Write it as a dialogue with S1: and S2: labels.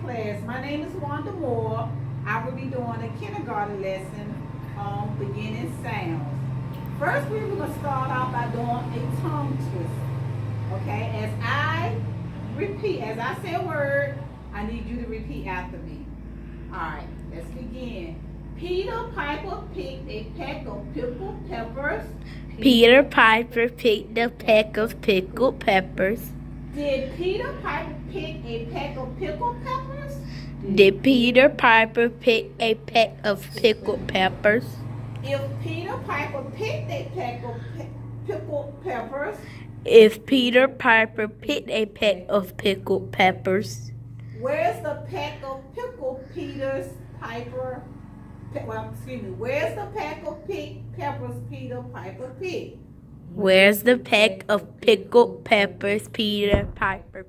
S1: class. My name is Wanda Moore. I will be doing a kindergarten lesson on beginning sounds. First, we're going to start off by doing a tongue twist. Okay, as I say a word, I need you to repeat after me. All right, let's begin. Peter Piper picked a peck of pickled peppers.
S2: Peter Piper picked a peck of pickled peppers.
S1: Did Peter Piper pick a peck of pickled peppers?
S2: Did Peter Piper pick a peck of pickled peppers?
S1: If Peter Piper picked a peck of pickled peppers,
S2: If Peter Piper picked a peck of pickled peppers,
S1: where's the peck of pickled Peter's Piper? Where's the peck of peppers Peter Piper picked?
S2: where's the peck of pickled peppers Peter Piper